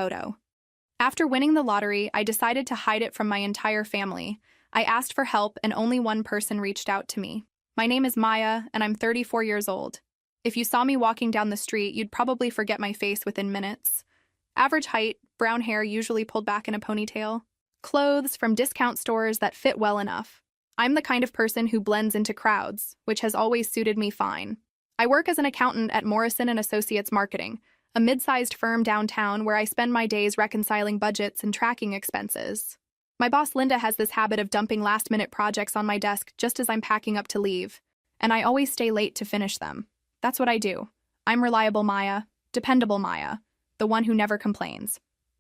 photo. After winning the lottery, I decided to hide it from my entire family. I asked for help, and only one person reached out to me. My name is Maya, and I'm 34 years old. If you saw me walking down the street, you'd probably forget my face within minutes. Average height, brown hair usually pulled back in a ponytail. Clothes from discount stores that fit well enough. I'm the kind of person who blends into crowds, which has always suited me fine. I work as an accountant at Morrison & Associates Marketing, a mid-sized firm downtown where I spend my days reconciling budgets and tracking expenses. My boss Linda has this habit of dumping last-minute projects on my desk just as I'm packing up to leave, and I always stay late to finish them. That's what I do. I'm reliable Maya, dependable Maya, the one who never complains.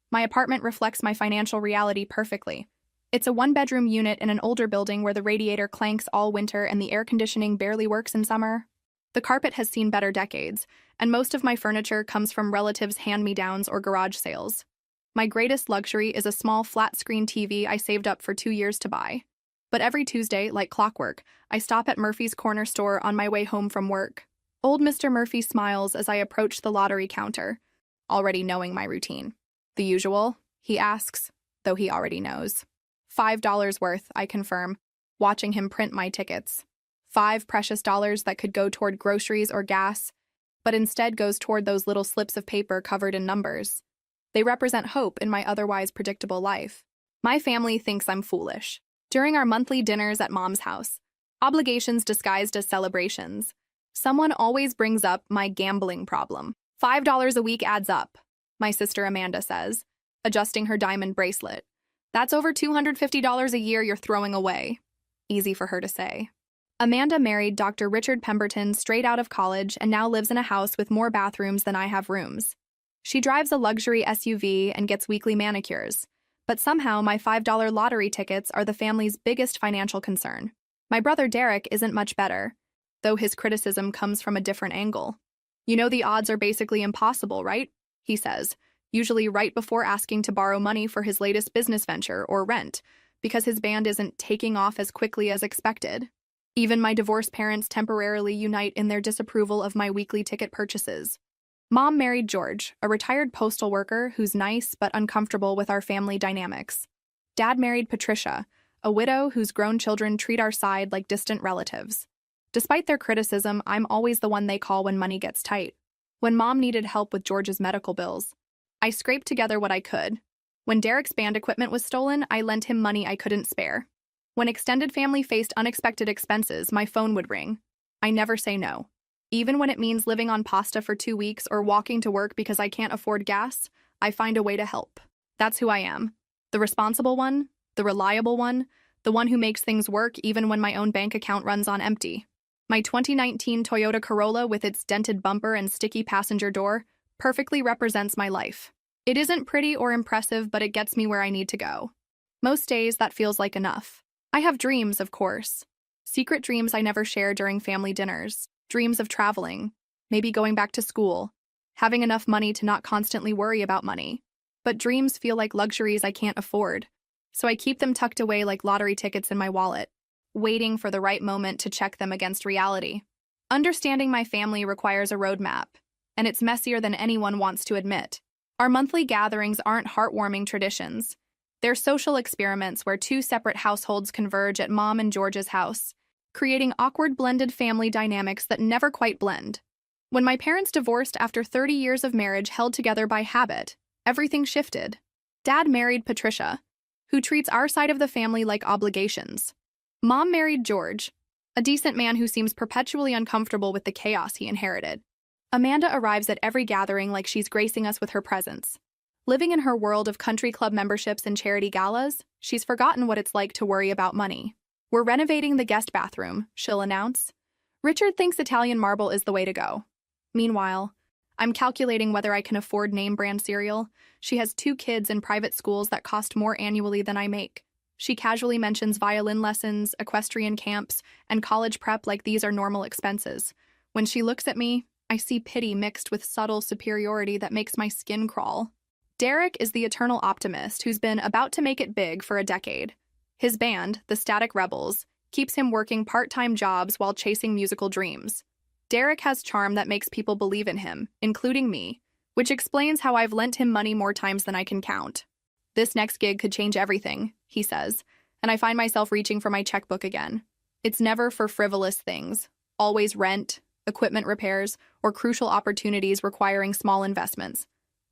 My apartment reflects my financial reality perfectly. It's a one-bedroom unit in an older building where the radiator clanks all winter and the air conditioning barely works in summer. The carpet has seen better decades, and most of my furniture comes from relatives' hand-me-downs or garage sales. My greatest luxury is a small flat-screen TV I saved up for 2 years to buy. But every Tuesday, like clockwork, I stop at Murphy's Corner store on my way home from work. Old Mr. Murphy smiles as I approach the lottery counter, already knowing my routine. The usual? He asks, though he already knows. $5 worth, I confirm, watching him print my tickets. 5 precious dollars that could go toward groceries or gas, but instead goes toward those little slips of paper covered in numbers. They represent hope in my otherwise predictable life. My family thinks I'm foolish. During our monthly dinners at Mom's house, obligations disguised as celebrations, someone always brings up my gambling problem. $5 a week adds up, my sister Amanda says, adjusting her diamond bracelet. That's over $250 a year you're throwing away. Easy for her to say. Amanda married Dr. Richard Pemberton straight out of college and now lives in a house with more bathrooms than I have rooms. She drives a luxury SUV and gets weekly manicures. But somehow my $5 lottery tickets are the family's biggest financial concern. My brother Derek isn't much better, though his criticism comes from a different angle. You know the odds are basically impossible, right? He says, usually right before asking to borrow money for his latest business venture or rent, because his band isn't taking off as quickly as expected. Even my divorced parents temporarily unite in their disapproval of my weekly ticket purchases. Mom married George, a retired postal worker who's nice but uncomfortable with our family dynamics. Dad married Patricia, a widow whose grown children treat our side like distant relatives. Despite their criticism, I'm always the one they call when money gets tight. When Mom needed help with George's medical bills, I scraped together what I could. When Derek's band equipment was stolen, I lent him money I couldn't spare. When extended family faced unexpected expenses, my phone would ring. I never say no. Even when it means living on pasta for 2 weeks or walking to work because I can't afford gas, I find a way to help. That's who I am. The responsible one, the reliable one, the one who makes things work even when my own bank account runs on empty. My 2019 Toyota Corolla with its dented bumper and sticky passenger door perfectly represents my life. It isn't pretty or impressive, but it gets me where I need to go. Most days, that feels like enough. I have dreams, of course. Secret dreams I never share during family dinners. Dreams of traveling, maybe going back to school, having enough money to not constantly worry about money. But dreams feel like luxuries I can't afford, so I keep them tucked away like lottery tickets in my wallet, waiting for the right moment to check them against reality. Understanding my family requires a roadmap, and it's messier than anyone wants to admit. Our monthly gatherings aren't heartwarming traditions. They're social experiments where 2 separate households converge at Mom and George's house, creating awkward blended family dynamics that never quite blend. When my parents divorced after 30 years of marriage held together by habit, everything shifted. Dad married Patricia, who treats our side of the family like obligations. Mom married George, a decent man who seems perpetually uncomfortable with the chaos he inherited. Amanda arrives at every gathering like she's gracing us with her presence. Living in her world of country club memberships and charity galas, she's forgotten what it's like to worry about money. We're renovating the guest bathroom, she'll announce. Richard thinks Italian marble is the way to go. Meanwhile, I'm calculating whether I can afford name-brand cereal. She has 2 kids in private schools that cost more annually than I make. She casually mentions violin lessons, equestrian camps, and college prep like these are normal expenses. When she looks at me, I see pity mixed with subtle superiority that makes my skin crawl. Derek is the eternal optimist who's been about to make it big for a decade. His band, the Static Rebels, keeps him working part-time jobs while chasing musical dreams. Derek has charm that makes people believe in him, including me, which explains how I've lent him money more times than I can count. This next gig could change everything, he says, and I find myself reaching for my checkbook again. It's never for frivolous things, always rent, equipment repairs, or crucial opportunities requiring small investments.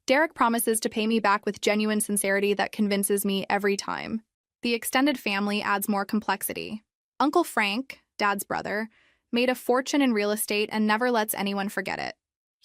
Derek promises to pay me back with genuine sincerity that convinces me every time. The extended family adds more complexity. Uncle Frank, Dad's brother, made a fortune in real estate and never lets anyone forget it.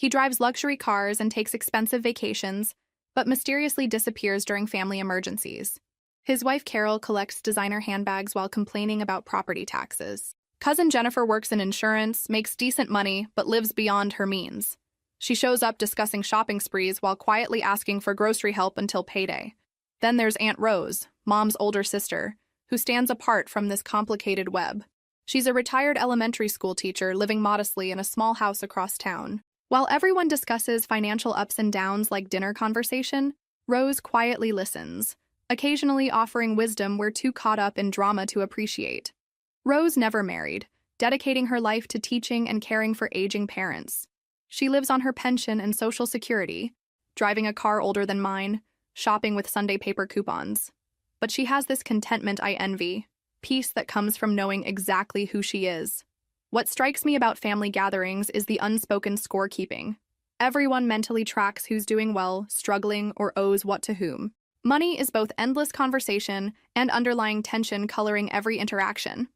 He drives luxury cars and takes expensive vacations, but mysteriously disappears during family emergencies. His wife Carol collects designer handbags while complaining about property taxes. Cousin Jennifer works in insurance, makes decent money, but lives beyond her means. She shows up discussing shopping sprees while quietly asking for grocery help until payday. Then there's Aunt Rose, Mom's older sister, who stands apart from this complicated web. She's a retired elementary school teacher living modestly in a small house across town. While everyone discusses financial ups and downs like dinner conversation, Rose quietly listens, occasionally offering wisdom we're too caught up in drama to appreciate. Rose never married, dedicating her life to teaching and caring for aging parents. She lives on her pension and Social Security, driving a car older than mine, shopping with Sunday paper coupons. But she has this contentment I envy, peace that comes from knowing exactly who she is. What strikes me about family gatherings is the unspoken scorekeeping. Everyone mentally tracks who's doing well, struggling, or owes what to whom. Money is both endless conversation and underlying tension coloring every interaction.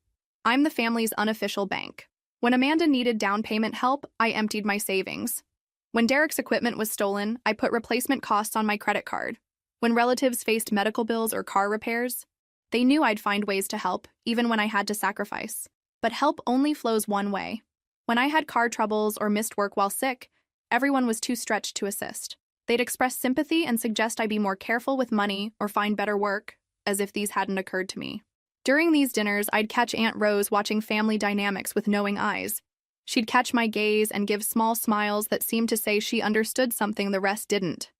I'm the family's unofficial bank. When Amanda needed down payment help, I emptied my savings. When Derek's equipment was stolen, I put replacement costs on my credit card. When relatives faced medical bills or car repairs, they knew I'd find ways to help, even when I had to sacrifice. But help only flows one way. When I had car troubles or missed work while sick, everyone was too stretched to assist. They'd express sympathy and suggest I be more careful with money or find better work, as if these hadn't occurred to me. During these dinners, I'd catch Aunt Rose watching family dynamics with knowing eyes. She'd catch my gaze and give small smiles that seemed to say she understood something the rest didn't.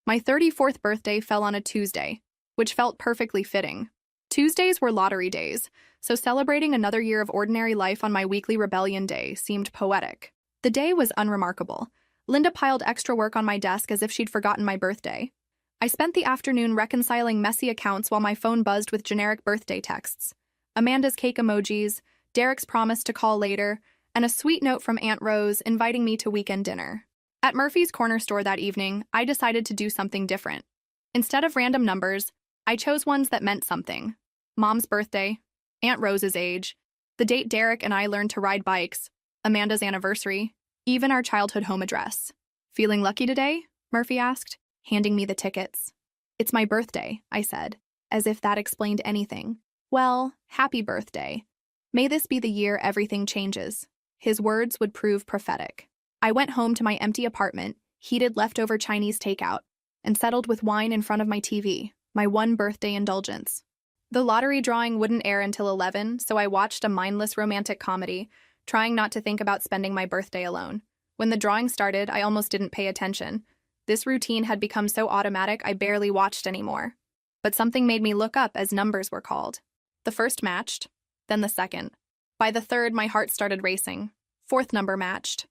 My 34th birthday fell on a Tuesday, which felt perfectly fitting. Tuesdays were lottery days, so celebrating another year of ordinary life on my weekly rebellion day seemed poetic. The day was unremarkable. Linda piled extra work on my desk as if she'd forgotten my birthday. I spent the afternoon reconciling messy accounts while my phone buzzed with generic birthday texts. Amanda's cake emojis, Derek's promise to call later, and a sweet note from Aunt Rose inviting me to weekend dinner. At Murphy's Corner store that evening, I decided to do something different. Instead of random numbers, I chose ones that meant something. Mom's birthday, Aunt Rose's age, the date Derek and I learned to ride bikes, Amanda's anniversary, even our childhood home address. Feeling lucky today? Murphy asked, handing me the tickets. It's my birthday, I said, as if that explained anything. Well, happy birthday. May this be the year everything changes. His words would prove prophetic. I went home to my empty apartment, heated leftover Chinese takeout, and settled with wine in front of my TV, my one birthday indulgence. The lottery drawing wouldn't air until 11, so I watched a mindless romantic comedy, trying not to think about spending my birthday alone. When the drawing started, I almost didn't pay attention. This routine had become so automatic I barely watched anymore. But something made me look up as numbers were called. The first matched, then the second. By the third, my heart started racing. Fourth number matched,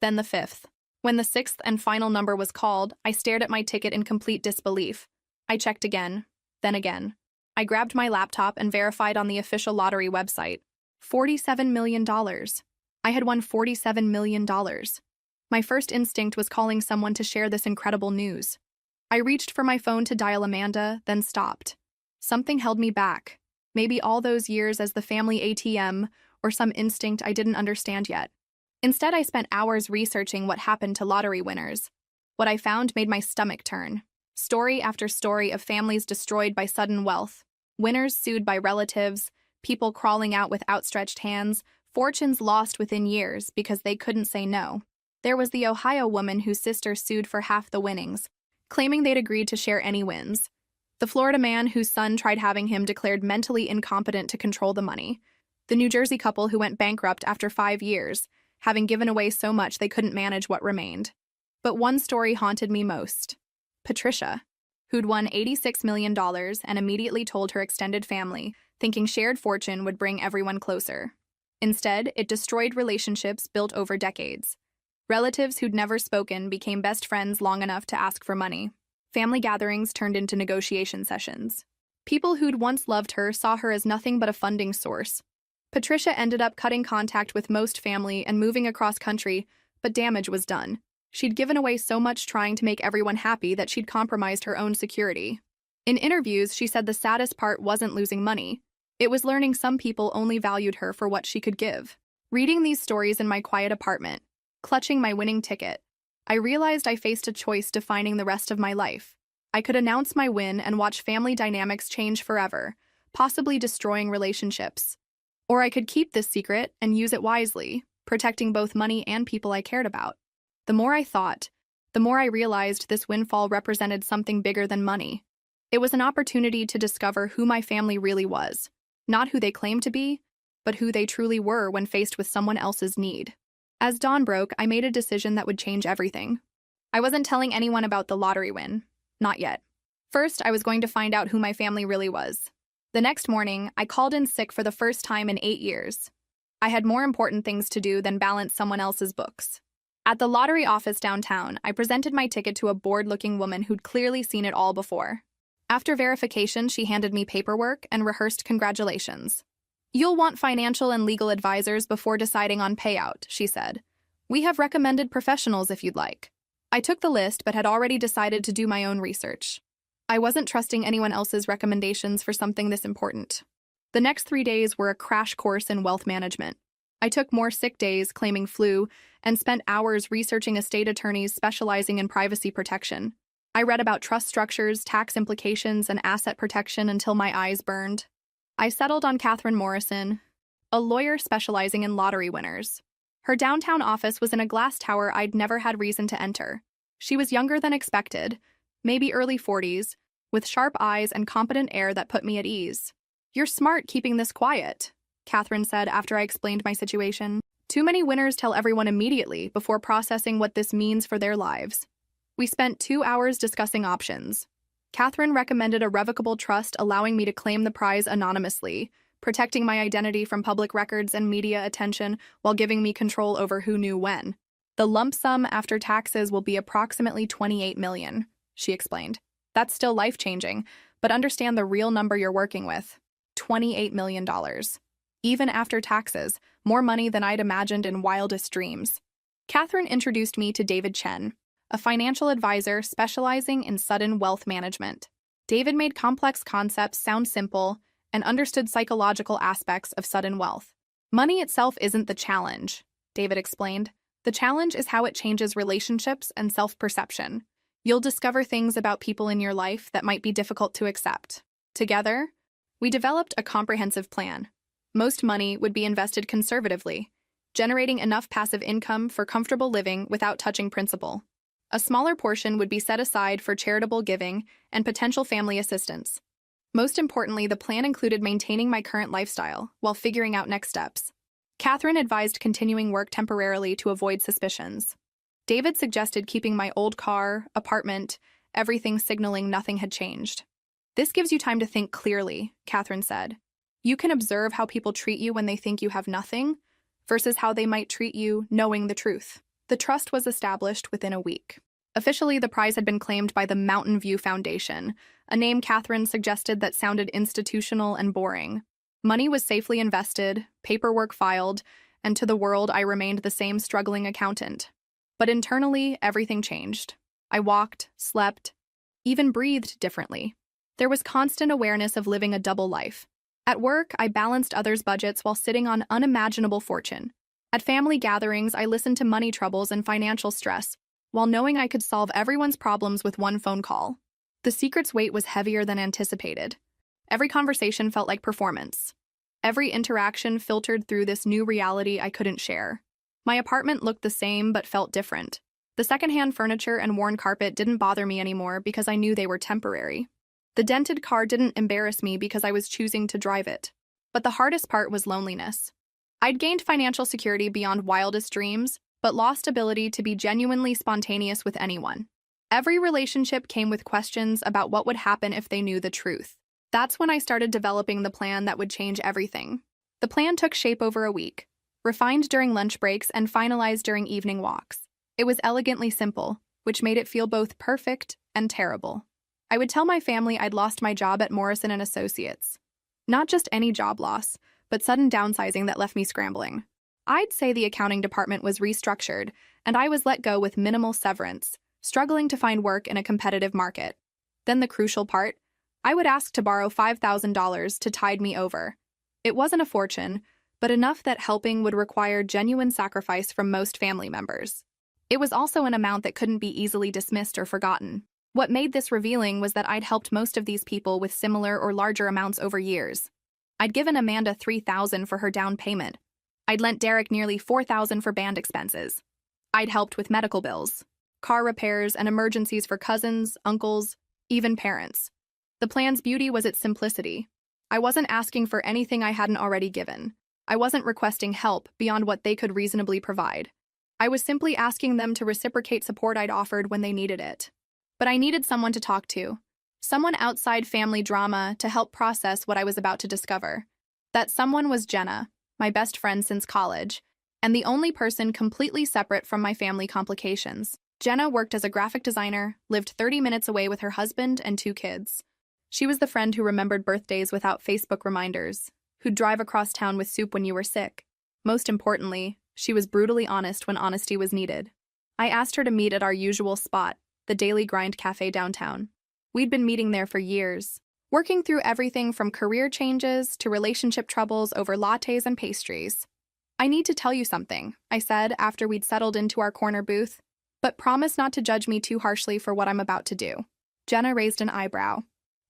then the fifth. When the sixth and final number was called, I stared at my ticket in complete disbelief. I checked again, then again. I grabbed my laptop and verified on the official lottery website. $47 million. I had won $47 million. My first instinct was calling someone to share this incredible news. I reached for my phone to dial Amanda, then stopped. Something held me back. Maybe all those years as the family ATM, or some instinct I didn't understand yet. Instead, I spent hours researching what happened to lottery winners. What I found made my stomach turn. Story after story of families destroyed by sudden wealth, winners sued by relatives, people crawling out with outstretched hands, fortunes lost within years because they couldn't say no. There was the Ohio woman whose sister sued for half the winnings, claiming they'd agreed to share any wins. The Florida man whose son tried having him declared mentally incompetent to control the money. The New Jersey couple who went bankrupt after 5 years, having given away so much they couldn't manage what remained. But one story haunted me most. Patricia, who'd won $86 million and immediately told her extended family, thinking shared fortune would bring everyone closer. Instead, it destroyed relationships built over decades. Relatives who'd never spoken became best friends long enough to ask for money. Family gatherings turned into negotiation sessions. People who'd once loved her saw her as nothing but a funding source. Patricia ended up cutting contact with most family and moving across country, but damage was done. She'd given away so much trying to make everyone happy that she'd compromised her own security. In interviews, she said the saddest part wasn't losing money. It was learning some people only valued her for what she could give. Reading these stories in my quiet apartment, clutching my winning ticket, I realized I faced a choice defining the rest of my life. I could announce my win and watch family dynamics change forever, possibly destroying relationships. Or I could keep this secret and use it wisely, protecting both money and people I cared about. The more I thought, the more I realized this windfall represented something bigger than money. It was an opportunity to discover who my family really was, not who they claimed to be, but who they truly were when faced with someone else's need. As dawn broke, I made a decision that would change everything. I wasn't telling anyone about the lottery win. Not yet. First, I was going to find out who my family really was. The next morning, I called in sick for the first time in 8 years. I had more important things to do than balance someone else's books. At the lottery office downtown, I presented my ticket to a bored-looking woman who'd clearly seen it all before. After verification, she handed me paperwork and rehearsed congratulations. "You'll want financial and legal advisors before deciding on payout," she said. "We have recommended professionals if you'd like." I took the list but had already decided to do my own research. I wasn't trusting anyone else's recommendations for something this important. The next 3 days were a crash course in wealth management. I took more sick days, claiming flu, and spent hours researching estate attorneys specializing in privacy protection. I read about trust structures, tax implications, and asset protection until my eyes burned. I settled on Catherine Morrison, a lawyer specializing in lottery winners. Her downtown office was in a glass tower I'd never had reason to enter. She was younger than expected, maybe early 40s, with sharp eyes and competent air that put me at ease. "You're smart keeping this quiet," Catherine said after I explained my situation. "Too many winners tell everyone immediately before processing what this means for their lives." We spent 2 hours discussing options. Catherine recommended a revocable trust allowing me to claim the prize anonymously, protecting my identity from public records and media attention while giving me control over who knew when. "The lump sum after taxes will be approximately $28 million, she explained. "That's still life-changing, but understand the real number you're working with. $28 million. Even after taxes, more money than I'd imagined in wildest dreams." Catherine introduced me to David Chen, a financial advisor specializing in sudden wealth management. David made complex concepts sound simple and understood psychological aspects of sudden wealth. "Money itself isn't the challenge," David explained. "The challenge is how it changes relationships and self-perception. You'll discover things about people in your life that might be difficult to accept." Together, we developed a comprehensive plan. Most money would be invested conservatively, generating enough passive income for comfortable living without touching principal. A smaller portion would be set aside for charitable giving and potential family assistance. Most importantly, the plan included maintaining my current lifestyle while figuring out next steps. Catherine advised continuing work temporarily to avoid suspicions. David suggested keeping my old car, apartment, everything signaling nothing had changed. "This gives you time to think clearly," Catherine said. "You can observe how people treat you when they think you have nothing versus how they might treat you knowing the truth." The trust was established within a week. Officially, the prize had been claimed by the Mountain View Foundation, a name Catherine suggested that sounded institutional and boring. Money was safely invested, paperwork filed, and to the world I remained the same struggling accountant. But internally, everything changed. I walked, slept, even breathed differently. There was constant awareness of living a double life. At work, I balanced others' budgets while sitting on unimaginable fortune. At family gatherings, I listened to money troubles and financial stress, while knowing I could solve everyone's problems with one phone call. The secret's weight was heavier than anticipated. Every conversation felt like performance. Every interaction filtered through this new reality I couldn't share. My apartment looked the same but felt different. The secondhand furniture and worn carpet didn't bother me anymore because I knew they were temporary. The dented car didn't embarrass me because I was choosing to drive it. But the hardest part was loneliness. I'd gained financial security beyond wildest dreams, but lost ability to be genuinely spontaneous with anyone. Every relationship came with questions about what would happen if they knew the truth. That's when I started developing the plan that would change everything. The plan took shape over a week, refined during lunch breaks and finalized during evening walks. It was elegantly simple, which made it feel both perfect and terrible. I would tell my family I'd lost my job at Morrison and Associates. Not just any job loss, but sudden downsizing that left me scrambling. I'd say the accounting department was restructured, and I was let go with minimal severance, struggling to find work in a competitive market. Then the crucial part, I would ask to borrow $5,000 to tide me over. It wasn't a fortune, but enough that helping would require genuine sacrifice from most family members. It was also an amount that couldn't be easily dismissed or forgotten. What made this revealing was that I'd helped most of these people with similar or larger amounts over years. I'd given Amanda $3,000 for her down payment. I'd lent Derek nearly $4,000 for band expenses. I'd helped with medical bills, car repairs, and emergencies for cousins, uncles, even parents. The plan's beauty was its simplicity. I wasn't asking for anything I hadn't already given. I wasn't requesting help beyond what they could reasonably provide. I was simply asking them to reciprocate support I'd offered when they needed it. But I needed someone to talk to, someone outside family drama to help process what I was about to discover. That someone was Jenna, my best friend since college, and the only person completely separate from my family complications. Jenna worked as a graphic designer, lived 30 minutes away with her husband and 2 kids. She was the friend who remembered birthdays without Facebook reminders, who'd drive across town with soup when you were sick. Most importantly, she was brutally honest when honesty was needed. I asked her to meet at our usual spot, the Daily Grind Cafe downtown. We'd been meeting there for years, working through everything from career changes to relationship troubles over lattes and pastries. "I need to tell you something," I said after we'd settled into our corner booth, "but promise not to judge me too harshly for what I'm about to do." Jenna raised an eyebrow.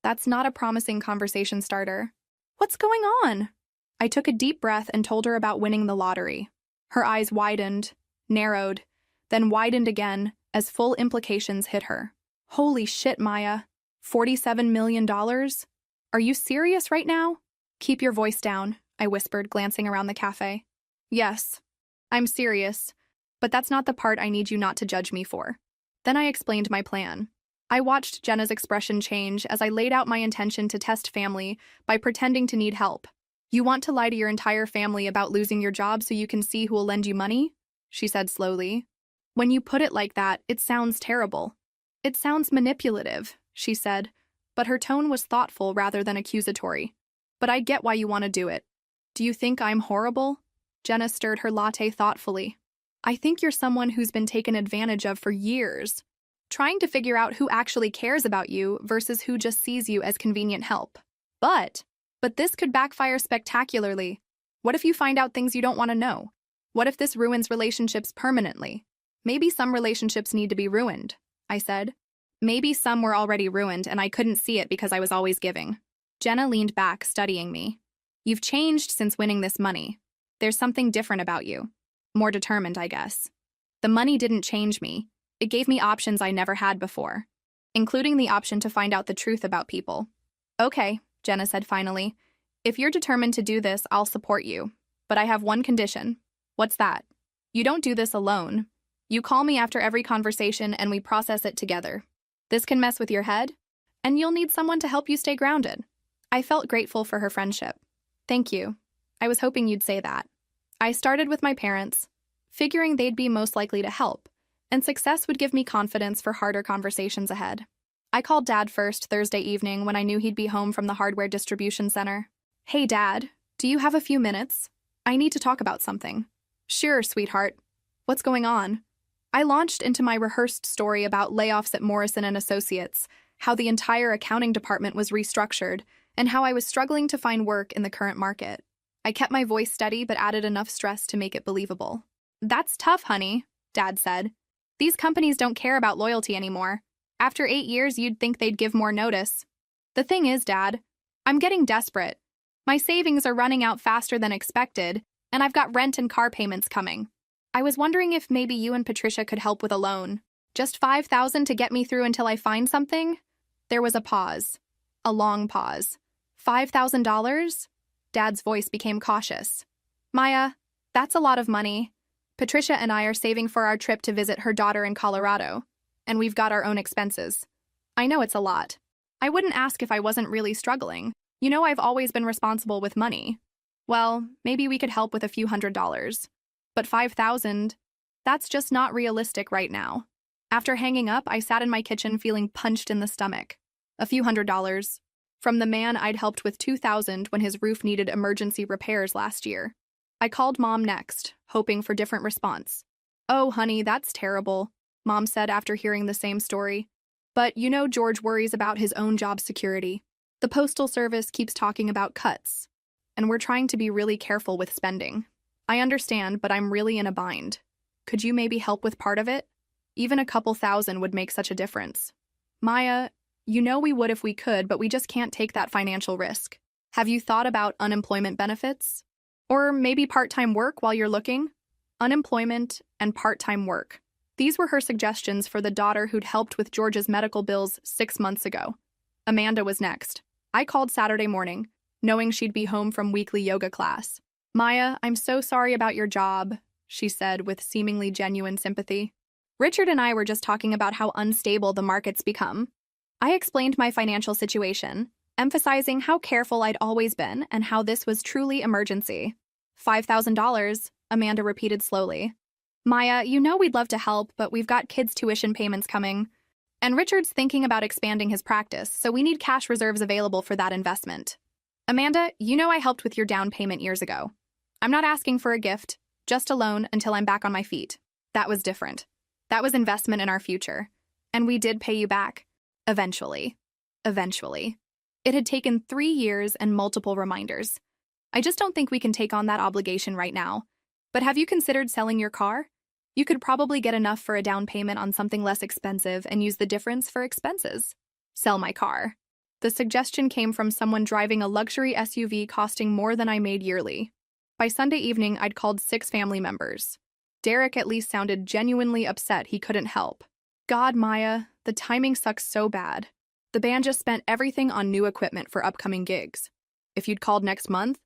That's not a promising conversation starter. What's going on? I took a deep breath and told her about winning the lottery. Her eyes widened, narrowed, then widened again as full implications hit her. Holy shit, Maya. $47 million? Are you serious right now? Keep your voice down, I whispered, glancing around the cafe. Yes, I'm serious, but that's not the part I need you not to judge me for. Then I explained my plan. I watched Jenna's expression change as I laid out my intention to test family by pretending to need help. You want to lie to your entire family about losing your job so you can see who will lend you money? She said slowly. When you put it like that, it sounds terrible. It sounds manipulative, she said, but her tone was thoughtful rather than accusatory. But I get why you want to do it. Do you think I'm horrible? Jenna stirred her latte thoughtfully. I think you're someone who's been taken advantage of for years, trying to figure out who actually cares about you versus who just sees you as convenient help. But this could backfire spectacularly. What if you find out things you don't want to know? What if this ruins relationships permanently? Maybe some relationships need to be ruined, I said. Maybe some were already ruined and I couldn't see it because I was always giving. Jenna leaned back, studying me. You've changed since winning this money. There's something different about you. More determined, I guess. The money didn't change me. It gave me options I never had before, including the option to find out the truth about people. Okay, Jenna said finally. If you're determined to do this, I'll support you. But I have one condition. What's that? You don't do this alone. You call me after every conversation and we process it together. This can mess with your head, and you'll need someone to help you stay grounded. I felt grateful for her friendship. Thank you. I was hoping you'd say that. I started with my parents, figuring they'd be most likely to help, and success would give me confidence for harder conversations ahead. I called Dad first Thursday evening when I knew he'd be home from the hardware distribution center. Hey, Dad, do you have a few minutes? I need to talk about something. Sure, sweetheart. What's going on? I launched into my rehearsed story about layoffs at Morrison and Associates, how the entire accounting department was restructured, and how I was struggling to find work in the current market. I kept my voice steady but added enough stress to make it believable. That's tough, honey, Dad said. These companies don't care about loyalty anymore. After 8 years, you'd think they'd give more notice. The thing is, Dad, I'm getting desperate. My savings are running out faster than expected, and I've got rent and car payments coming. I was wondering if maybe you and Patricia could help with a loan. Just $5,000 to get me through until I find something? There was a pause. A long pause. $5,000? Dad's voice became cautious. Maya, that's a lot of money. Patricia and I are saving for our trip to visit her daughter in Colorado, and we've got our own expenses. I know it's a lot. I wouldn't ask if I wasn't really struggling. You know I've always been responsible with money. Well, maybe we could help with a few $100s. But $5,000? That's just not realistic right now. After hanging up, I sat in my kitchen feeling punched in the stomach. A few $100s. From the man I'd helped with 2,000 when his roof needed emergency repairs last year. I called Mom next, hoping for different response. "Oh, honey, that's terrible," Mom said after hearing the same story. "But you know George worries about his own job security. The Postal Service keeps talking about cuts, and we're trying to be really careful with spending. I understand, but I'm really in a bind. Could you maybe help with part of it? Even a couple thousand would make such a difference." "Maya, you know we would if we could, but we just can't take that financial risk. Have you thought about unemployment benefits? Or maybe part-time work while you're looking?" Unemployment and part-time work. These were her suggestions for the daughter who'd helped with George's medical bills 6 months ago. Amanda was next. I called Saturday morning, knowing she'd be home from weekly yoga class. "Maya, I'm so sorry about your job," she said with seemingly genuine sympathy. "Richard and I were just talking about how unstable the market's become." I explained my financial situation, emphasizing how careful I'd always been and how this was truly emergency. $5,000, Amanda repeated slowly. "Maya, you know we'd love to help, but we've got kids' tuition payments coming. And Richard's thinking about expanding his practice, so we need cash reserves available for that investment. Amanda, you know I helped with your down payment years ago. I'm not asking for a gift, just a loan until I'm back on my feet. That was different. That was investment in our future. And we did pay you back. Eventually. Eventually. It had taken 3 years and multiple reminders. I just don't think we can take on that obligation right now. But have you considered selling your car? You could probably get enough for a down payment on something less expensive and use the difference for expenses." Sell my car. The suggestion came from someone driving a luxury SUV costing more than I made yearly. By Sunday evening, I'd called 6 family members. Derek at least sounded genuinely upset he couldn't help. "God, Maya, the timing sucks so bad. The band just spent everything on new equipment for upcoming gigs. If you'd called next month,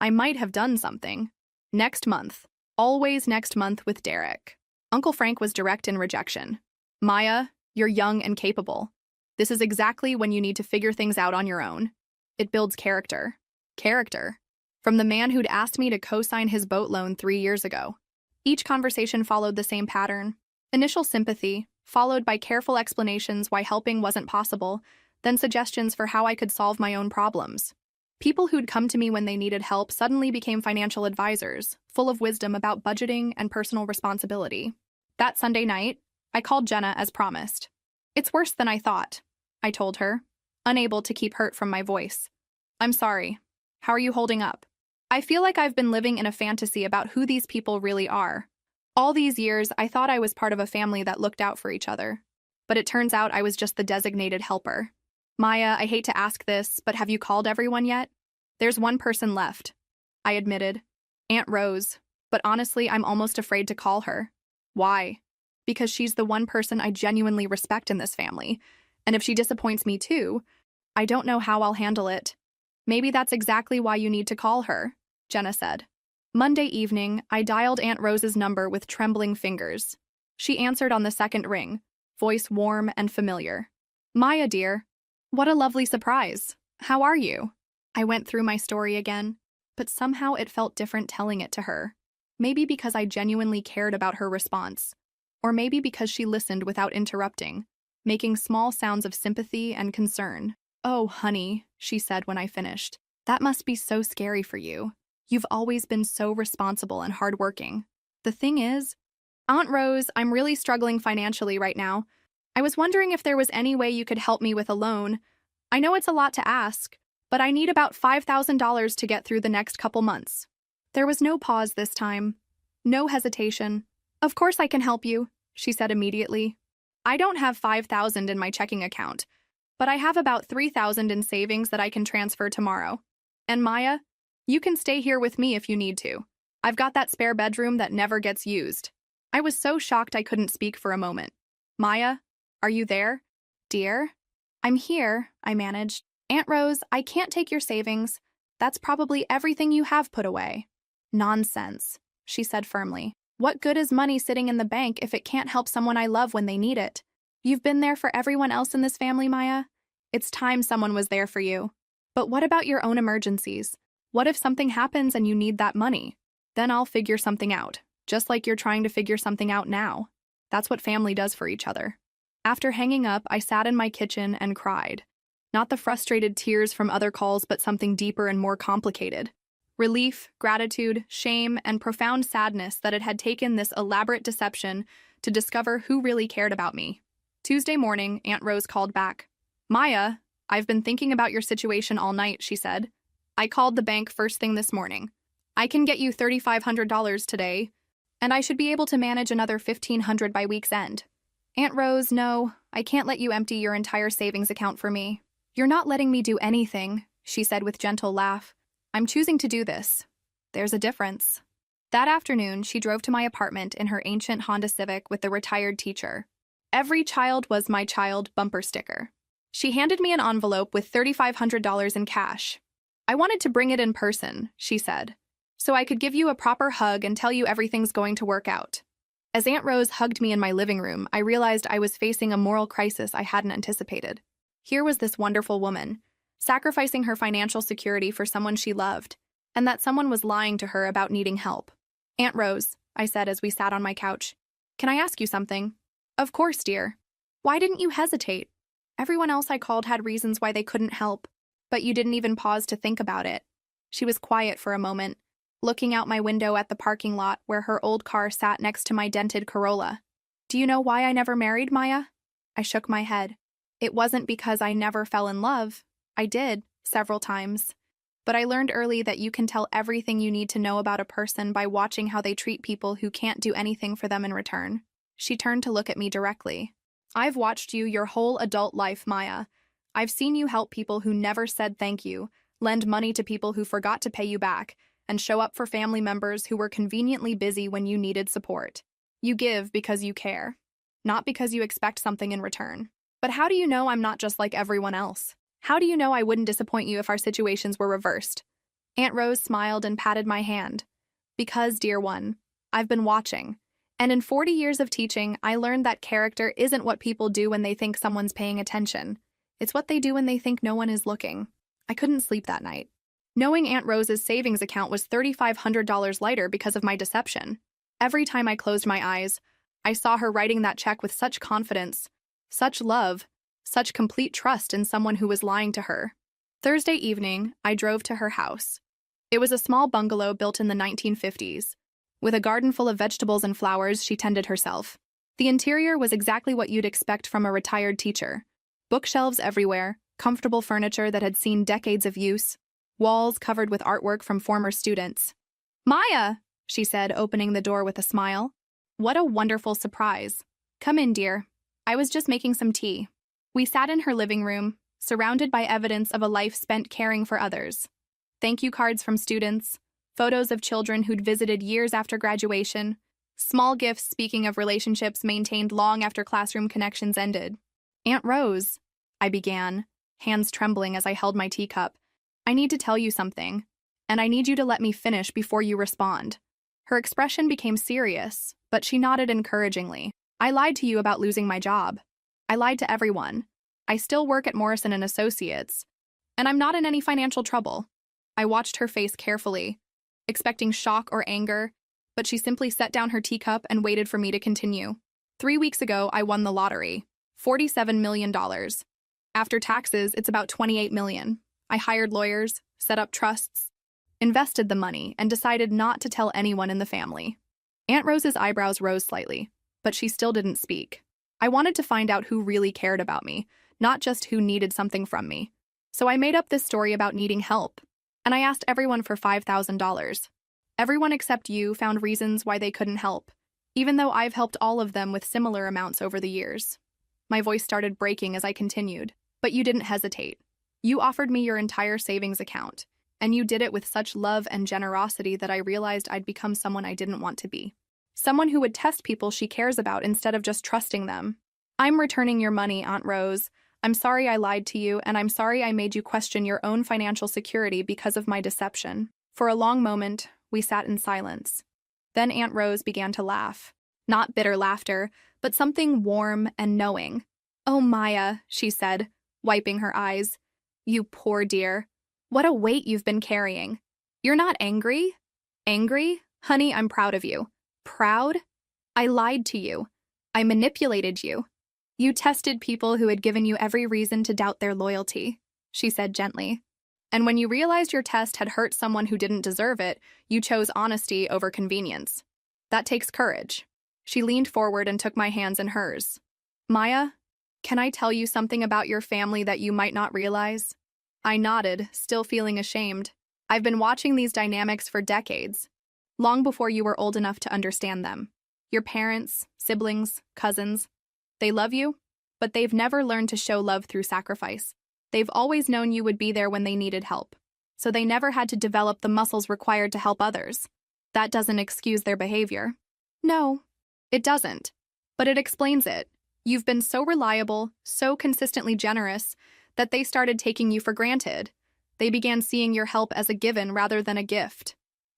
I might have done something." Next month. Always next month with Derek. Uncle Frank was direct in rejection. "Maya, you're young and capable. This is exactly when you need to figure things out on your own. It builds character." Character. From the man who'd asked me to co-sign his boat loan 3 years ago. Each conversation followed the same pattern. Initial sympathy, followed by careful explanations why helping wasn't possible, then suggestions for how I could solve my own problems. People who'd come to me when they needed help suddenly became financial advisors, full of wisdom about budgeting and personal responsibility. That Sunday night, I called Jenna as promised. "It's worse than I thought," I told her, unable to keep hurt from my voice. "I'm sorry. How are you holding up? I feel like I've been living in a fantasy about who these people really are. All these years, I thought I was part of a family that looked out for each other. But it turns out I was just the designated helper. Maya, I hate to ask this, but have you called everyone yet?" "There's one person left," I admitted. "Aunt Rose. But honestly, I'm almost afraid to call her." "Why?" "Because she's the one person I genuinely respect in this family. And if she disappoints me too, I don't know how I'll handle it." "Maybe that's exactly why you need to call her," Jenna said. Monday evening, I dialed Aunt Rose's number with trembling fingers. She answered on the second ring, voice warm and familiar. "Maya, dear. What a lovely surprise. How are you?" I went through my story again, but somehow it felt different telling it to her. Maybe because I genuinely cared about her response, or maybe because she listened without interrupting, making small sounds of sympathy and concern. "Oh, honey," she said when I finished. "That must be so scary for you. You've always been so responsible and hardworking. The thing is, Aunt Rose, I'm really struggling financially right now. I was wondering if there was any way you could help me with a loan. I know it's a lot to ask, but I need about $5,000 to get through the next couple months." There was no pause this time. No hesitation. "Of course I can help you," she said immediately. "I don't have $5,000 in my checking account, but I have about $3,000 in savings that I can transfer tomorrow. And Maya, you can stay here with me if you need to. I've got that spare bedroom that never gets used." I was so shocked I couldn't speak for a moment. "Maya, are you there? Dear?" "I'm here," I managed. "Aunt Rose, I can't take your savings. That's probably everything you have put away." "Nonsense," she said firmly. "What good is money sitting in the bank if it can't help someone I love when they need it? You've been there for everyone else in this family, Maya. It's time someone was there for you. But what about your own emergencies? What if something happens and you need that money? Then I'll figure something out. just like you're trying to figure something out now. That's what family does for each other. After hanging up, I sat in my kitchen and cried. Not the frustrated tears from other calls, but something deeper and more complicated. Relief, gratitude, shame, and profound sadness that it had taken this elaborate deception to discover who really cared about me. Tuesday morning, Aunt Rose called back. Maya, I've been thinking about your situation all night, she said. I called the bank first thing this morning. I can get you $3,500 today, and I should be able to manage another $1,500 by week's end. Aunt Rose, no, I can't let you empty your entire savings account for me. You're not letting me do anything, she said with gentle laugh. I'm choosing to do this. There's a difference. That afternoon, she drove to my apartment in her ancient Honda Civic with the retired teacher. Every child was my child bumper sticker. She handed me an envelope with $3,500 in cash. I wanted to bring it in person, she said, so I could give you a proper hug and tell you everything's going to work out. As Aunt Rose hugged me in my living room, I realized I was facing a moral crisis I hadn't anticipated. Here was this wonderful woman, sacrificing her financial security for someone she loved, and that someone was lying to her about needing help. Aunt Rose, I said as we sat on my couch, can I ask you something? Of course, dear. Why didn't you hesitate? Everyone else I called had reasons why they couldn't help, but you didn't even pause to think about it. She was quiet for a moment, looking out my window at the parking lot where her old car sat next to my dented Corolla. Do you know why I never married, Maya? I shook my head. It wasn't because I never fell in love. I did, several times. But I learned early that you can tell everything you need to know about a person by watching how they treat people who can't do anything for them in return. She turned to look at me directly. I've watched you your whole adult life, Maya. I've seen you help people who never said thank you, lend money to people who forgot to pay you back, and show up for family members who were conveniently busy when you needed support. You give because you care, not because you expect something in return. But how do you know I'm not just like everyone else? How do you know I wouldn't disappoint you if our situations were reversed? Aunt Rose smiled and patted my hand. Because, dear one, I've been watching. And in 40 years of teaching, I learned that character isn't what people do when they think someone's paying attention. It's what they do when they think no one is looking. I couldn't sleep that night, knowing Aunt Rose's savings account was $3,500 lighter because of my deception. Every time I closed my eyes, I saw her writing that check with such confidence, such love, such complete trust in someone who was lying to her. Thursday evening, I drove to her house. It was a small bungalow built in the 1950s. With a garden full of vegetables and flowers she tended herself. The interior was exactly what you'd expect from a retired teacher. Bookshelves everywhere, comfortable furniture that had seen decades of use, walls covered with artwork from former students. Maya, she said, opening the door with a smile. What a wonderful surprise. Come in, dear. I was just making some tea. We sat in her living room, surrounded by evidence of a life spent caring for others. Thank you cards from students, photos of children who'd visited years after graduation, small gifts speaking of relationships maintained long after classroom connections ended. Aunt Rose, I began, hands trembling as I held my teacup. I need to tell you something, and I need you to let me finish before you respond. Her expression became serious, but she nodded encouragingly. I lied to you about losing my job. I lied to everyone. I still work at Morrison & Associates, and I'm not in any financial trouble. I watched her face carefully, expecting shock or anger, but she simply set down her teacup and waited for me to continue. 3 weeks ago, I won the lottery. $47 million. After taxes, it's about $28 million. I hired lawyers, set up trusts, invested the money, and decided not to tell anyone in the family. Aunt Rose's eyebrows rose slightly, but she still didn't speak. I wanted to find out who really cared about me, not just who needed something from me. So I made up this story about needing help, and I asked everyone for $5,000. Everyone except you found reasons why they couldn't help, even though I've helped all of them with similar amounts over the years. My voice started breaking as I continued, but you didn't hesitate. You offered me your entire savings account, and you did it with such love and generosity that I realized I'd become someone I didn't want to be. Someone who would test people she cares about instead of just trusting them. I'm returning your money, Aunt Rose. I'm sorry I lied to you, and I'm sorry I made you question your own financial security because of my deception. For a long moment, we sat in silence. Then Aunt Rose began to laugh. Not bitter laughter, but something warm and knowing. Oh, Maya, she said, wiping her eyes. You poor dear. What a weight you've been carrying. You're not angry? Angry? Honey, I'm proud of you. Proud? I lied to you. I manipulated you. You tested people who had given you every reason to doubt their loyalty, she said gently. And when you realized your test had hurt someone who didn't deserve it, you chose honesty over convenience. That takes courage. She leaned forward and took my hands in hers. Maya, can I tell you something about your family that you might not realize? I nodded, still feeling ashamed. I've been watching these dynamics for decades, long before you were old enough to understand them. Your parents, siblings, cousins, they love you, but they've never learned to show love through sacrifice. They've always known you would be there when they needed help, so they never had to develop the muscles required to help others. That doesn't excuse their behavior. No, it doesn't. But it explains it. You've been so reliable, so consistently generous, that they started taking you for granted. They began seeing your help as a given rather than a gift.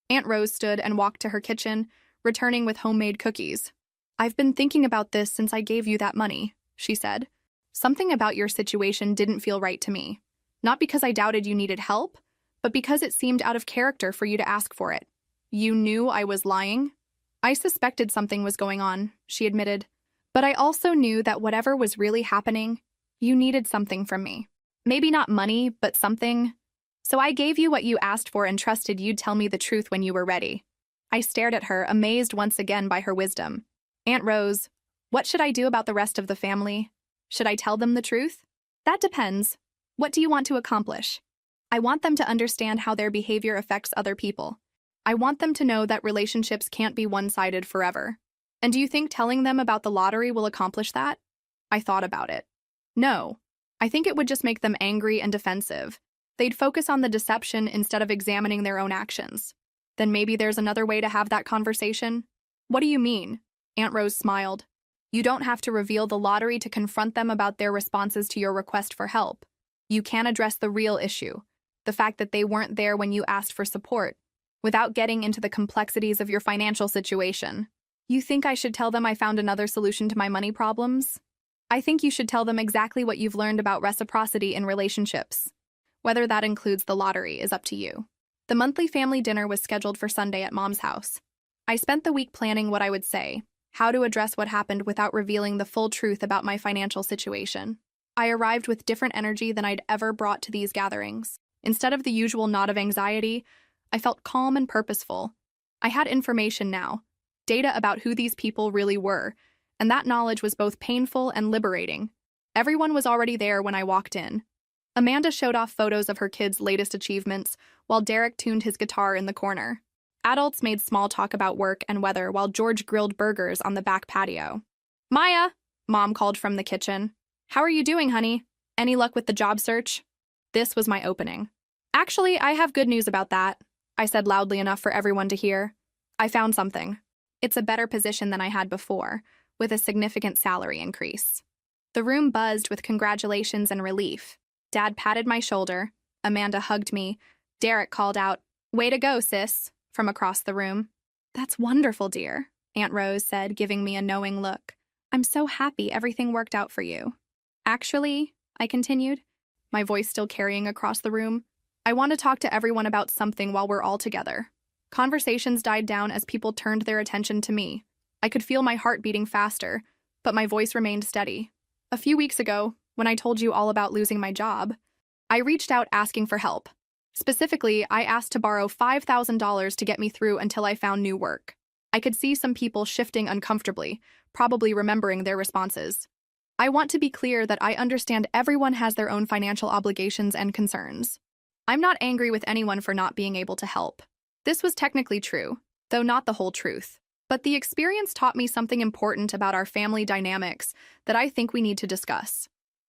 Aunt Rose stood and walked to her kitchen, returning with homemade cookies. I've been thinking about this since I gave you that money, she said. Something about your situation didn't feel right to me. Not because I doubted you needed help, but because it seemed out of character for you to ask for it. You knew I was lying? I suspected something was going on, she admitted. But I also knew that whatever was really happening, you needed something from me. Maybe not money, but something. So I gave you what you asked for and trusted you'd tell me the truth when you were ready. I stared at her, amazed once again by her wisdom. Aunt Rose, what should I do about the rest of the family? Should I tell them the truth? That depends. What do you want to accomplish? I want them to understand how their behavior affects other people. I want them to know that relationships can't be one-sided forever. And do you think telling them about the lottery will accomplish that? I thought about it. No. I think it would just make them angry and defensive. They'd focus on the deception instead of examining their own actions. Then maybe there's another way to have that conversation? What do you mean? Aunt Rose smiled. You don't have to reveal the lottery to confront them about their responses to your request for help. You can address the real issue, the fact that they weren't there when you asked for support, without getting into the complexities of your financial situation. You think I should tell them I found another solution to my money problems? I think you should tell them exactly what you've learned about reciprocity in relationships. Whether that includes the lottery is up to you. The monthly family dinner was scheduled for Sunday at Mom's house. I spent the week planning what I would say, how to address what happened without revealing the full truth about my financial situation. I arrived with different energy than I'd ever brought to these gatherings. Instead of the usual nod of anxiety, I felt calm and purposeful. I had information now, data about who these people really were, and that knowledge was both painful and liberating. Everyone was already there when I walked in. Amanda showed off photos of her kids' latest achievements, while Derek tuned his guitar in the corner. Adults made small talk about work and weather while George grilled burgers on the back patio. Maya, Mom called from the kitchen. How are you doing, honey? Any luck with the job search? This was my opening. Actually, I have good news about that, I said loudly enough for everyone to hear. I found something. It's a better position than I had before, with a significant salary increase. The room buzzed with congratulations and relief. Dad patted my shoulder. Amanda hugged me. Derek called out, "Way to go, sis," from across the room. That's wonderful, dear, Aunt Rose said, giving me a knowing look. I'm so happy everything worked out for you. Actually, I continued, my voice still carrying across the room, I want to talk to everyone about something while we're all together. Conversations died down as people turned their attention to me. I could feel my heart beating faster, but my voice remained steady. A few weeks ago, when I told you all about losing my job, I reached out asking for help. Specifically, I asked to borrow $5,000 to get me through until I found new work. I could see some people shifting uncomfortably, probably remembering their responses. I want to be clear that I understand everyone has their own financial obligations and concerns. I'm not angry with anyone for not being able to help. This was technically true, though not the whole truth. But the experience taught me something important about our family dynamics that I think we need to discuss.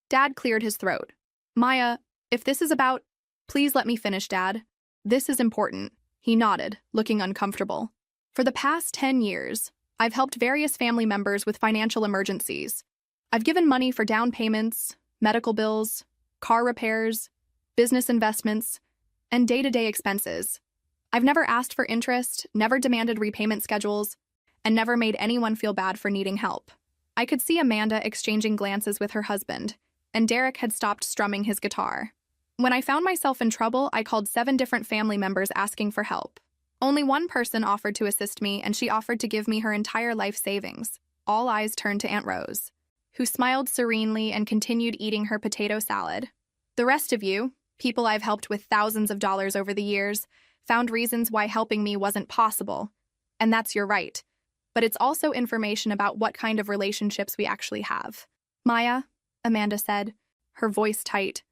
Dad cleared his throat. Maya, if this is about... Please let me finish, Dad. This is important. He nodded, looking uncomfortable. For the past 10 years, I've helped various family members with financial emergencies. I've given money for down payments, medical bills, car repairs, business investments, and day-to-day expenses. I've never asked for interest, never demanded repayment schedules, and never made anyone feel bad for needing help. I could see Amanda exchanging glances with her husband, and Derek had stopped strumming his guitar. When I found myself in trouble, I called 7 different family members asking for help. Only one person offered to assist me, and she offered to give me her entire life savings. All eyes turned to Aunt Rose, who smiled serenely and continued eating her potato salad. The rest of you, people I've helped with thousands of dollars over the years, found reasons why helping me wasn't possible. And that's your right. But it's also information about what kind of relationships we actually have. Maya, Amanda said, her voice tight.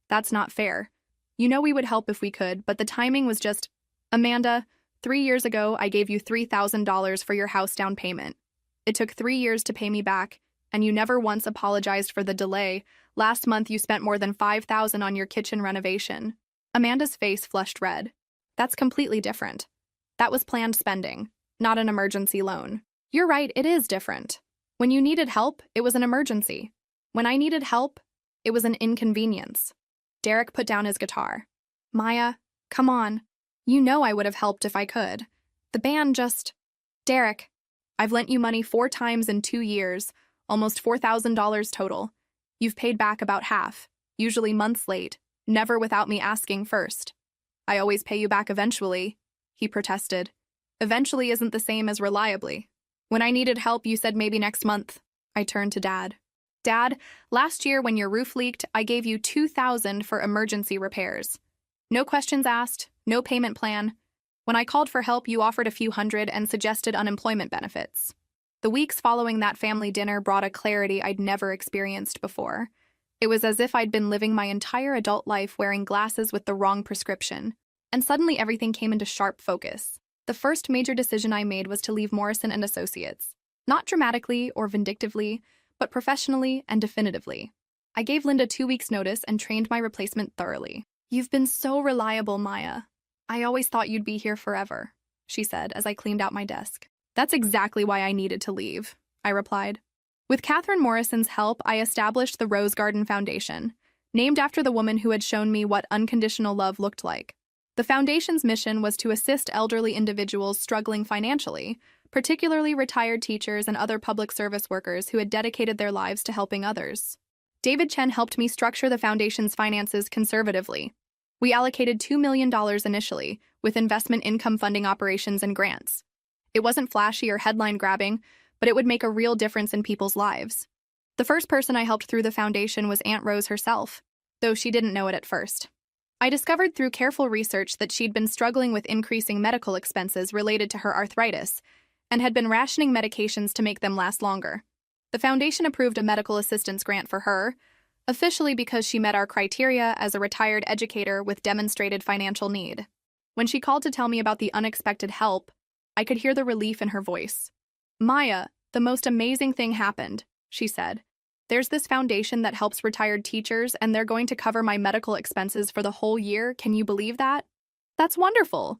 That's not fair. You know we would help if we could, but the timing was just… Amanda, 3 years ago I gave you $3,000 for your house down payment. It took 3 years to pay me back, and you never once apologized for the delay. Last month you spent more than $5,000 on your kitchen renovation. Amanda's face flushed red. That's completely different. That was planned spending, not an emergency loan. You're right, it is different. When you needed help, it was an emergency. When I needed help, it was an inconvenience. Derek put down his guitar. Maya, come on. You know I would have helped if I could. The band just… Derek, I've lent you money 4 times in 2 years, almost $4,000 total. You've paid back about half, usually months late, never without me asking first. I always pay you back eventually, he protested. Eventually isn't the same as reliably. When I needed help, you said maybe next month. I turned to Dad. Dad, last year when your roof leaked, I gave you $2,000 for emergency repairs. No questions asked, no payment plan. When I called for help, you offered a few hundred and suggested unemployment benefits. The weeks following that family dinner brought a clarity I'd never experienced before. It was as if I'd been living my entire adult life wearing glasses with the wrong prescription, and suddenly everything came into sharp focus. The first major decision I made was to leave Morrison and Associates. Not dramatically or vindictively, but professionally and definitively. I gave Linda 2 weeks' notice and trained my replacement thoroughly. You've been so reliable, Maya. I always thought you'd be here forever, she said as I cleaned out my desk. That's exactly why I needed to leave, I replied. With Catherine Morrison's help, I established the Rose Garden Foundation, named after the woman who had shown me what unconditional love looked like. The foundation's mission was to assist elderly individuals struggling financially, particularly retired teachers and other public service workers who had dedicated their lives to helping others. David Chen helped me structure the foundation's finances conservatively. We allocated $2 million initially, with investment income funding operations and grants. It wasn't flashy or headline-grabbing, but it would make a real difference in people's lives. The first person I helped through the foundation was Aunt Rose herself, though she didn't know it at first. I discovered through careful research that she'd been struggling with increasing medical expenses related to her arthritis and had been rationing medications to make them last longer. The foundation approved a medical assistance grant for her, officially because she met our criteria as a retired educator with demonstrated financial need. When she called to tell me about the unexpected help, I could hear the relief in her voice. Maya, the most amazing thing happened, she said. There's this foundation that helps retired teachers, and they're going to cover my medical expenses for the whole year. Can you believe that? That's wonderful.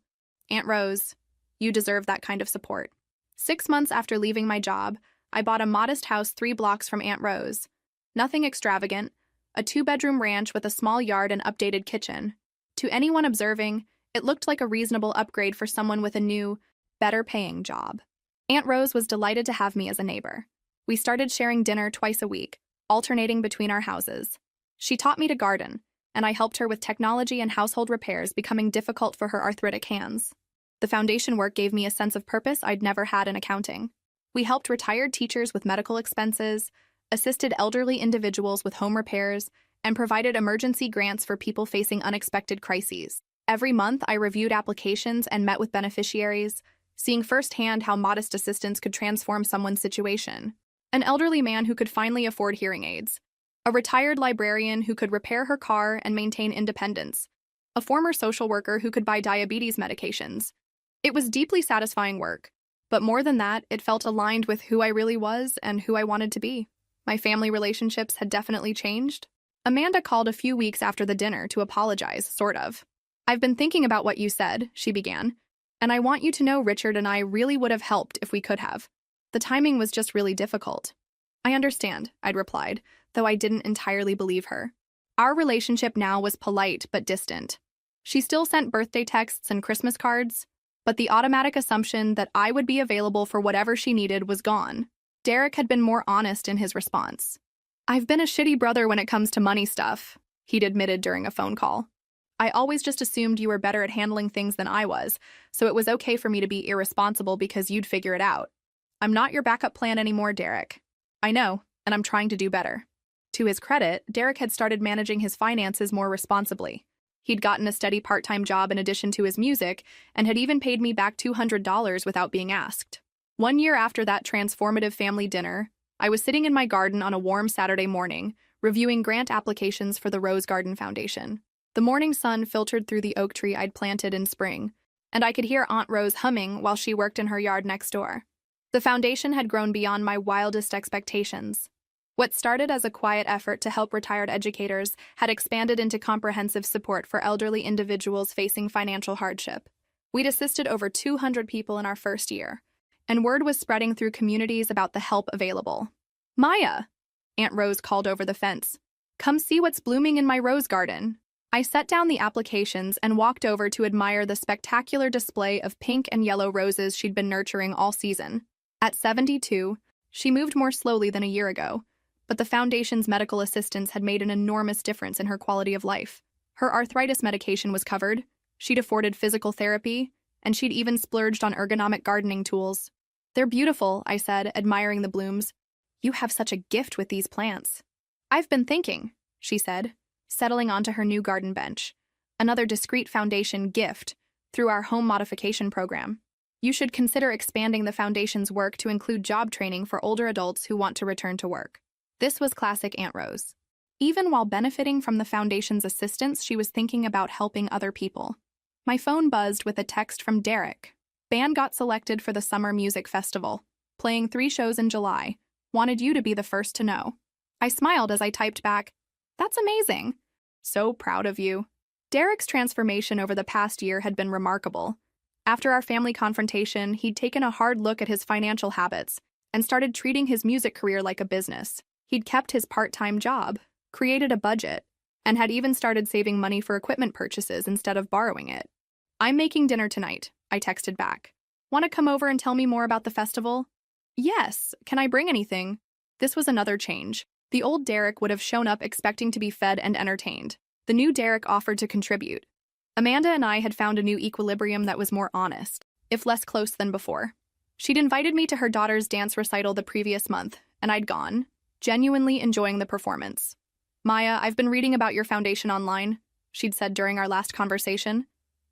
Aunt Rose, you deserve that kind of support. 6 months after leaving my job, I bought a modest house 3 blocks from Aunt Rose. Nothing extravagant, a 2-bedroom ranch with a small yard and updated kitchen. To anyone observing, it looked like a reasonable upgrade for someone with a new, better-paying job. Aunt Rose was delighted to have me as a neighbor. We started sharing dinner twice a week, alternating between our houses. She taught me to garden, and I helped her with technology and household repairs becoming difficult for her arthritic hands. The foundation work gave me a sense of purpose I'd never had in accounting. We helped retired teachers with medical expenses, assisted elderly individuals with home repairs, and provided emergency grants for people facing unexpected crises. Every month, I reviewed applications and met with beneficiaries, seeing firsthand how modest assistance could transform someone's situation. An elderly man who could finally afford hearing aids, a retired librarian who could repair her car and maintain independence, a former social worker who could buy diabetes medications. It was deeply satisfying work, but more than that, it felt aligned with who I really was and who I wanted to be. My family relationships had definitely changed. Amanda called a few weeks after the dinner to apologize, sort of. I've been thinking about what you said, she began, and I want you to know Richard and I really would have helped if we could have. The timing was just really difficult. I understand, I'd replied, though I didn't entirely believe her. Our relationship now was polite but distant. She still sent birthday texts and Christmas cards, but the automatic assumption that I would be available for whatever she needed was gone. Derek had been more honest in his response. I've been a shitty brother when it comes to money stuff, he'd admitted during a phone call. I always just assumed you were better at handling things than I was, so it was okay for me to be irresponsible because you'd figure it out. I'm not your backup plan anymore, Derek. I know, and I'm trying to do better. To his credit, Derek had started managing his finances more responsibly. He'd gotten a steady part-time job in addition to his music, and had even paid me back $200 without being asked. 1 year after that transformative family dinner, I was sitting in my garden on a warm Saturday morning, reviewing grant applications for the Rose Garden Foundation. The morning sun filtered through the oak tree I'd planted in spring, and I could hear Aunt Rose humming while she worked in her yard next door. The foundation had grown beyond my wildest expectations. What started as a quiet effort to help retired educators had expanded into comprehensive support for elderly individuals facing financial hardship. We'd assisted over 200 people in our first year, and word was spreading through communities about the help available. "Maya," Aunt Rose called over the fence, "come see what's blooming in my rose garden." I set down the applications and walked over to admire the spectacular display of pink and yellow roses she'd been nurturing all season. At 72, she moved more slowly than a year ago, but the foundation's medical assistance had made an enormous difference in her quality of life. Her arthritis medication was covered, she'd afforded physical therapy, and she'd even splurged on ergonomic gardening tools. "They're beautiful," I said, admiring the blooms. "You have such a gift with these plants." "I've been thinking," she said, settling onto her new garden bench. "Another discreet foundation gift through our home modification program. You should consider expanding the foundation's work to include job training for older adults who want to return to work." This was classic Aunt Rose. Even while benefiting from the foundation's assistance, she was thinking about helping other people. My phone buzzed with a text from Derek. "Band got selected for the Summer Music Festival, playing 3 shows in July. Wanted you to be the first to know." I smiled as I typed back, "That's amazing. So proud of you." Derek's transformation over the past year had been remarkable. After our family confrontation, he'd taken a hard look at his financial habits and started treating his music career like a business. He'd kept his part-time job, created a budget, and had even started saving money for equipment purchases instead of borrowing it. "I'm making dinner tonight," I texted back. "Want to come over and tell me more about the festival?" "Yes, can I bring anything?" This was another change. The old Derek would have shown up expecting to be fed and entertained. The new Derek offered to contribute. Amanda and I had found a new equilibrium that was more honest, if less close than before. She'd invited me to her daughter's dance recital the previous month, and I'd gone, genuinely enjoying the performance. "Maya, I've been reading about your foundation online," she'd said during our last conversation.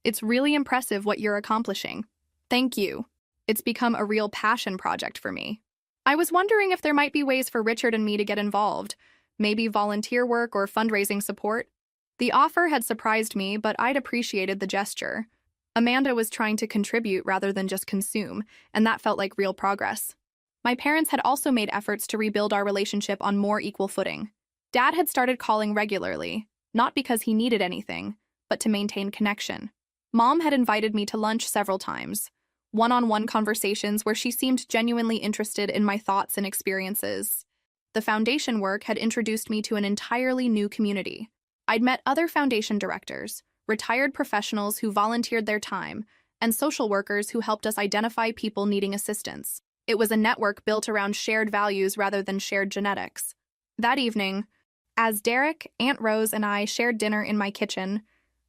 "It's really impressive what you're accomplishing." "Thank you. It's become a real passion project for me. I was wondering if there might be ways for Richard and me to get involved, maybe volunteer work or fundraising support." The offer had surprised me, but I'd appreciated the gesture. Amanda was trying to contribute rather than just consume, and that felt like real progress. My parents had also made efforts to rebuild our relationship on more equal footing. Dad had started calling regularly, not because he needed anything, but to maintain connection. Mom had invited me to lunch several times, one-on-one conversations where she seemed genuinely interested in my thoughts and experiences. The foundation work had introduced me to an entirely new community. I'd met other foundation directors, retired professionals who volunteered their time, and social workers who helped us identify people needing assistance. It was a network built around shared values rather than shared genetics. That evening, as Derek, Aunt Rose, and I shared dinner in my kitchen,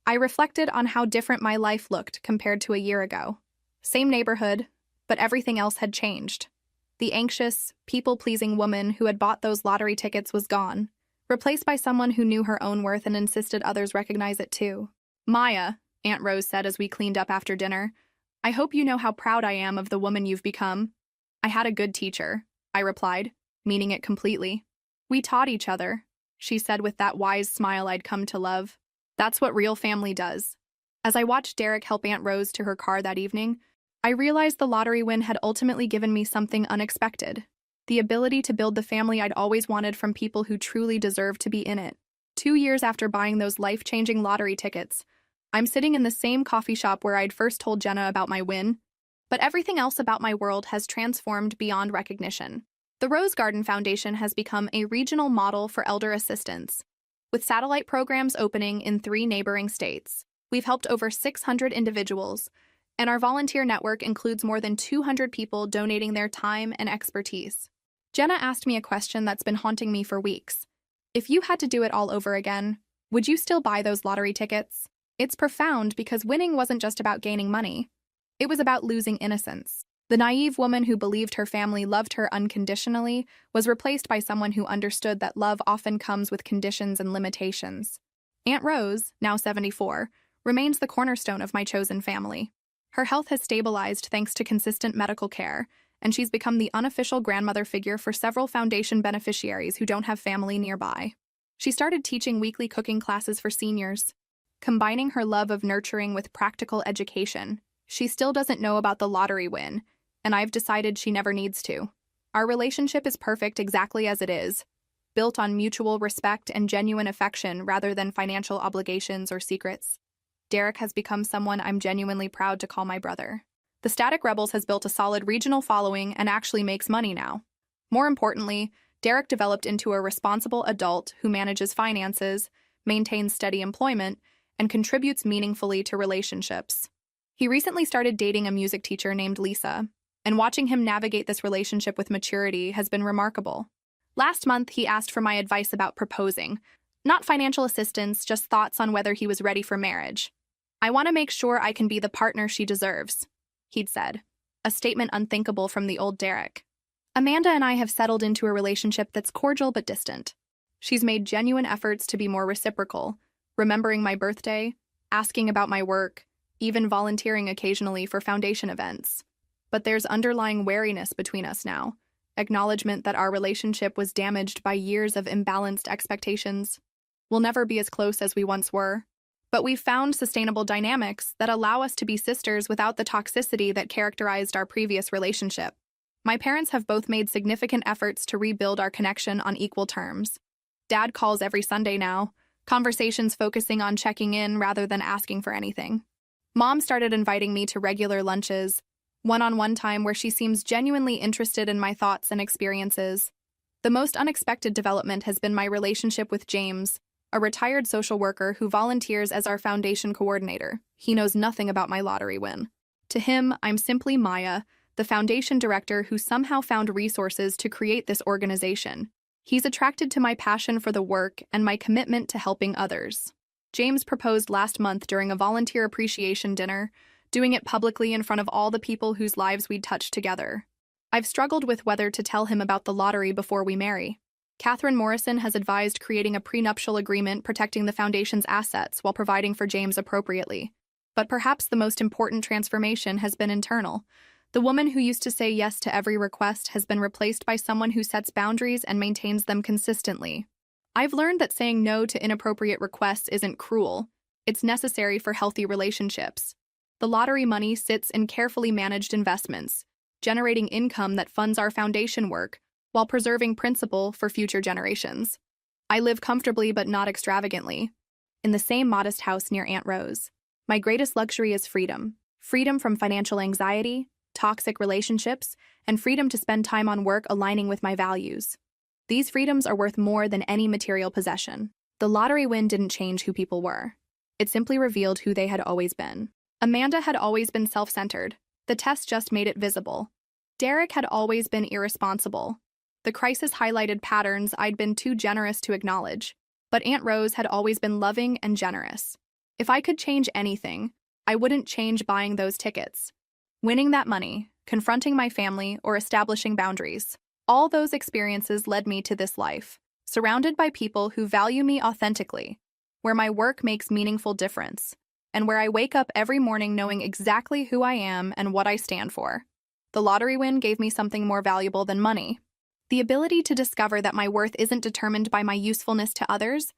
I reflected on how different my life looked compared to a year ago. Same neighborhood, but everything else had changed. The anxious, people-pleasing woman who had bought those lottery tickets was gone, replaced by someone who knew her own worth and insisted others recognize it too. "Maya," Aunt Rose said as we cleaned up after dinner, "I hope you know how proud I am of the woman you've become." "I had a good teacher," I replied, meaning it completely. "We taught each other," she said with that wise smile I'd come to love. "That's what real family does." As I watched Derek help Aunt Rose to her car that evening, I realized the lottery win had ultimately given me something unexpected: the ability to build the family I'd always wanted from people who truly deserved to be in it. 2 years after buying those life-changing lottery tickets, I'm sitting in the same coffee shop where I'd first told Jenna about my win, but everything else about my world has transformed beyond recognition. The Rose Garden Foundation has become a regional model for elder assistance. With satellite programs opening in 3 neighboring states, we've helped over 600 individuals, and our volunteer network includes more than 200 people donating their time and expertise. Jenna asked me a question that's been haunting me for weeks. If you had to do it all over again, would you still buy those lottery tickets? It's profound because winning wasn't just about gaining money. It was about losing innocence. The naive woman who believed her family loved her unconditionally was replaced by someone who understood that love often comes with conditions and limitations. Aunt Rose, now 74, remains the cornerstone of my chosen family. Her health has stabilized thanks to consistent medical care, and she's become the unofficial grandmother figure for several foundation beneficiaries who don't have family nearby. She started teaching weekly cooking classes for seniors. Combining her love of nurturing with practical education, she still doesn't know about the lottery win, and I've decided she never needs to. Our relationship is perfect exactly as it is, built on mutual respect and genuine affection rather than financial obligations or secrets. Derek has become someone I'm genuinely proud to call my brother. The Static Rebels has built a solid regional following and actually makes money now. More importantly, Derek developed into a responsible adult who manages finances, maintains steady employment, and contributes meaningfully to relationships. He recently started dating a music teacher named Lisa, and watching him navigate this relationship with maturity has been remarkable. Last month, he asked for my advice about proposing. Not financial assistance, just thoughts on whether he was ready for marriage. "I want to make sure I can be the partner she deserves," he'd said, a statement unthinkable from the old Derek. Amanda and I have settled into a relationship that's cordial but distant. She's made genuine efforts to be more reciprocal, remembering my birthday, asking about my work, even volunteering occasionally for foundation events. But there's underlying wariness between us now, acknowledgement that our relationship was damaged by years of imbalanced expectations. We'll never be as close as we once were, but we've found sustainable dynamics that allow us to be sisters without the toxicity that characterized our previous relationship. My parents have both made significant efforts to rebuild our connection on equal terms. Dad calls every Sunday now, conversations focusing on checking in rather than asking for anything. Mom started inviting me to regular lunches, one-on-one time where she seems genuinely interested in my thoughts and experiences. The most unexpected development has been my relationship with James, a retired social worker who volunteers as our foundation coordinator. He knows nothing about my lottery win. To him, I'm simply Maya, the foundation director who somehow found resources to create this organization. He's attracted to my passion for the work and my commitment to helping others. James proposed last month during a volunteer appreciation dinner, doing it publicly in front of all the people whose lives we'd touched together. I've struggled with whether to tell him about the lottery before we marry. Catherine Morrison has advised creating a prenuptial agreement protecting the foundation's assets while providing for James appropriately. But perhaps the most important transformation has been internal. The woman who used to say yes to every request has been replaced by someone who sets boundaries and maintains them consistently. I've learned that saying no to inappropriate requests isn't cruel. It's necessary for healthy relationships. The lottery money sits in carefully managed investments, generating income that funds our foundation work while preserving principal for future generations. I live comfortably but not extravagantly, in the same modest house near Aunt Rose. My greatest luxury is freedom. Freedom from financial anxiety, toxic relationships, and freedom to spend time on work aligning with my values. These freedoms are worth more than any material possession. The lottery win didn't change who people were. It simply revealed who they had always been. Amanda had always been self-centered. The test just made it visible. Derek had always been irresponsible. The crisis highlighted patterns I'd been too generous to acknowledge. But Aunt Rose had always been loving and generous. If I could change anything, I wouldn't change buying those tickets. Winning that money, confronting my family, or establishing boundaries. All those experiences led me to this life, surrounded by people who value me authentically, where my work makes meaningful difference, and where I wake up every morning knowing exactly who I am and what I stand for. The lottery win gave me something more valuable than money. The ability to discover that my worth isn't determined by my usefulness to others,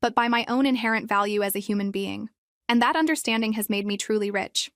but by my own inherent value as a human being. And that understanding has made me truly rich.